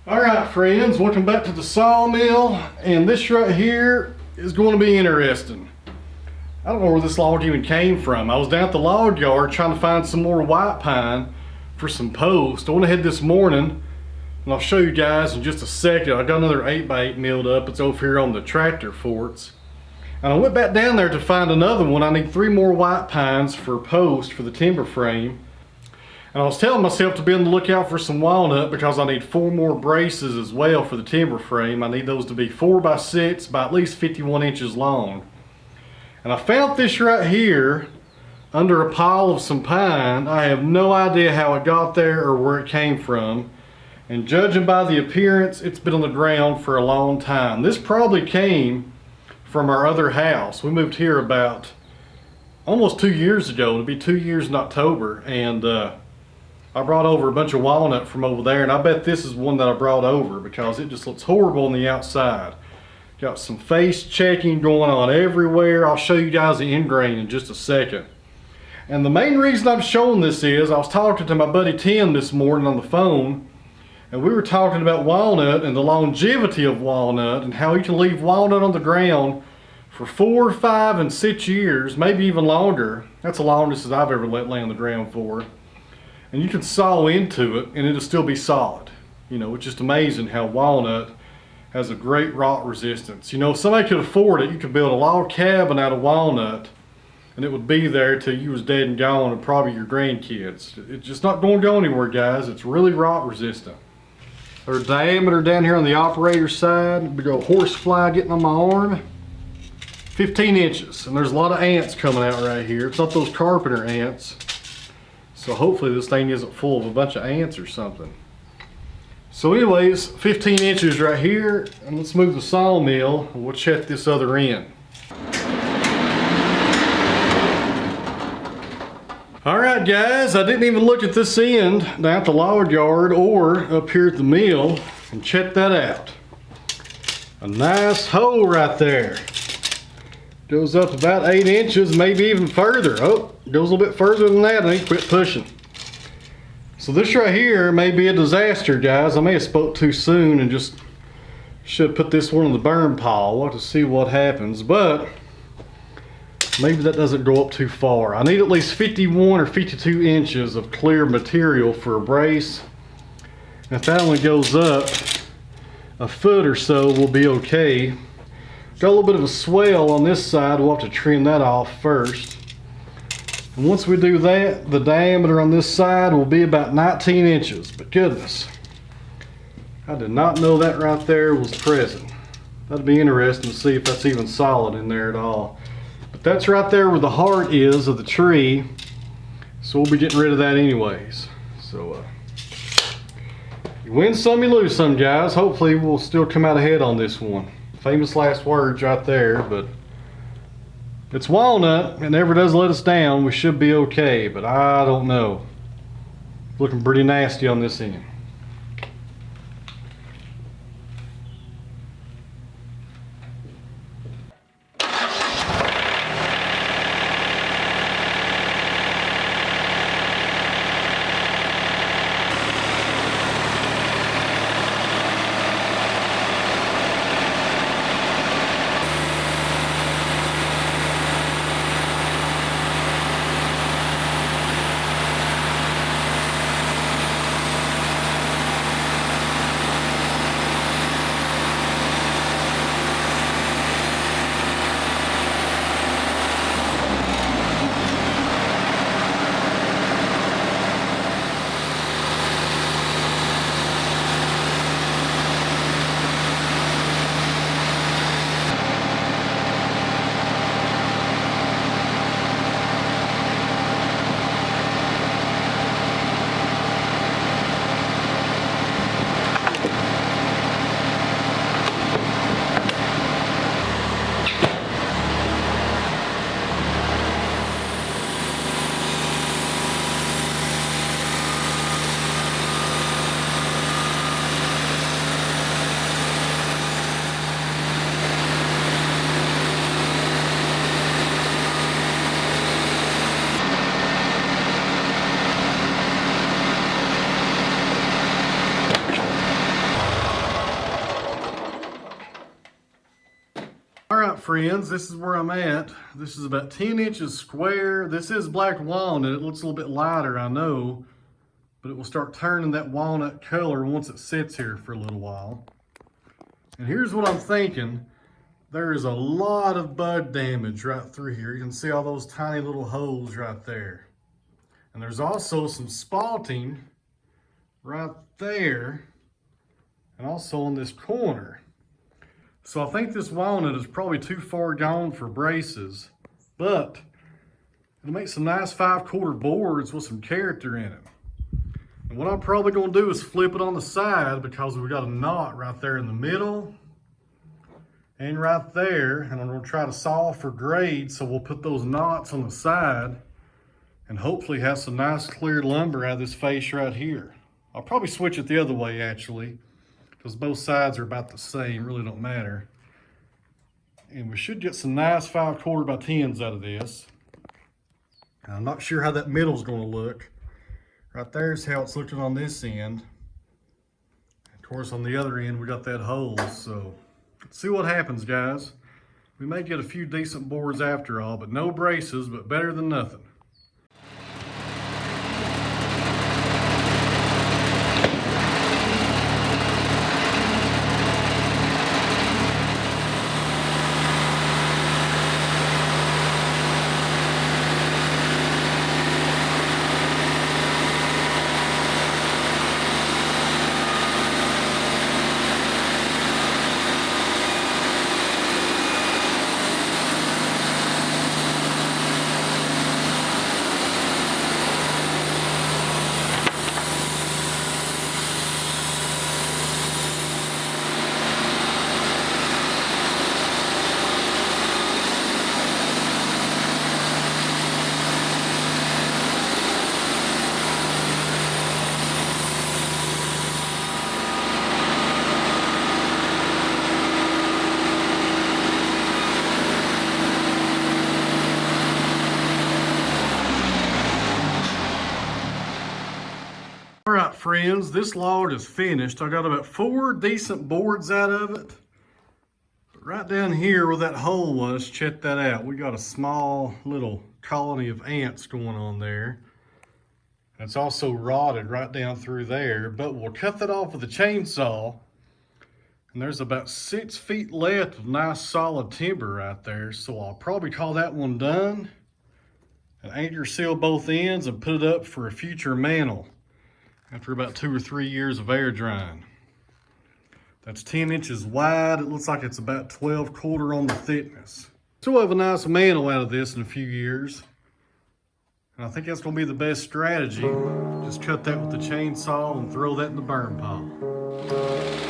Alright friends, welcome back to the sawmill, and this right here is going to be interesting. I don't know where this log even came from. I was down at the log yard trying to find some more white pine for some posts. I went ahead this morning, and I'll show you guys in just a second. I got another 8x8 milled up. It's over here on the tractor forks. And I went back down there to find another one. I need 3 more white pines for post for the timber frame. And I was telling myself to be on the lookout for some walnut because I need 4 more braces as well for the timber frame. I need those to be 4x6 by at least 51 inches long. And I found this right here. under a pile of some pine. I have no idea how it got there or where it came from. And judging by the appearance, it's been on the ground for a long time. This probably came from our other house. We moved here about almost 2 years ago. It'll be 2 years in October. And I brought over a bunch of walnut from over there. And I bet this is one that I brought over because it just looks horrible on the outside. Got some face checking going on everywhere. I'll show you guys the end grain in just a second. And the main reason I'm showing this is I was talking to my buddy Tim this morning on the phone, and we were talking about walnut and the longevity of walnut and how you can leave walnut on the ground for 4, 5, and 6 years, maybe even longer. That's the longest that I've ever let lay on the ground for. And you can saw into it and it'll still be solid. You know, it's just amazing how walnut has a great rot resistance. You know, if somebody could afford it, you could build a log cabin out of walnut and it would be there till you was dead and gone, and probably your grandkids. It's just not going to go anywhere, guys. It's really rot resistant. Their diameter down here on the operator side, big old horsefly getting on my arm, 15 inches. And there's a lot of ants coming out right here. It's not those carpenter ants. So hopefully this thing isn't full of a bunch of ants or something. So anyways, 15 inches right here. And let's move the sawmill and we'll check this other end. Alright guys, I didn't even look at this end down at the log yard or up here at the mill, and check that out. A nice hole right there. Goes up about 8 inches, maybe even further. Oh, goes a little bit further than that. I need to quit pushing. So this right here may be a disaster, guys. I may have spoke too soon and just should put this one in the burn pile. We'll have to see what happens, but maybe that doesn't go up too far. I need at least 51 or 52 inches of clear material for a brace. If that only goes up a foot or so, we'll be okay. Got a little bit of a swell on this side. We'll have to trim that off first. And once we do that, the diameter on this side will be about 19 inches. But goodness, I did not know that right there was present. That'd be interesting to see if that's even solid in there at all. But that's right there where the heart is of the tree. So we'll be getting rid of that anyways. So you win some, you lose some, guys. Hopefully we'll still come out ahead on this one. Famous last words right there, but it's walnut. It never does let us down. We should be okay, but I don't know. Looking pretty nasty on this end. Alright friends, this is where I'm at. This is about 10 inches square. This is black walnut. It looks a little bit lighter, I know, but it will start turning that walnut color once it sits here for a little while. And here's what I'm thinking. There is a lot of bud damage right through here. You can see all those tiny little holes right there. And there's also some spalting right there and also on this corner. So I think this walnut is probably too far gone for braces, but It'll make some nice 5/4 boards with some character in it. And what I'm probably gonna do is flip it on the side because we got a knot right there in the middle and right there. And I'm gonna try to saw for grade, so we'll put those knots on the side and hopefully have some nice clear lumber out of this face right here. I'll probably switch it the other way actually, because both sides are about the same, really don't matter. And we should get some nice 5/4 by 10s out of this. And I'm not sure how that middle's gonna look. Right there's how it's looking on this end. Of course, on the other end, we got that hole. So let's see what happens, guys. We may get a few decent boards after all, but no braces, but better than nothing. All right, friends, this log is finished. I got about 4 decent boards out of it. But right down here where that hole was, check that out. We got a small little colony of ants going on there. It's also rotted right down through there, but we'll cut that off with a chainsaw. And there's about 6 feet left of nice solid timber right there. So I'll probably call that one done and anchor seal both ends and put it up for a future mantle after about 2 or 3 years of air drying. That's 10 inches wide. It looks like it's about 12/4 on the thickness. So we'll have a nice mantle out of this in a few years. And I think that's gonna be the best strategy. Just cut that with the chainsaw and throw that in the burn pile.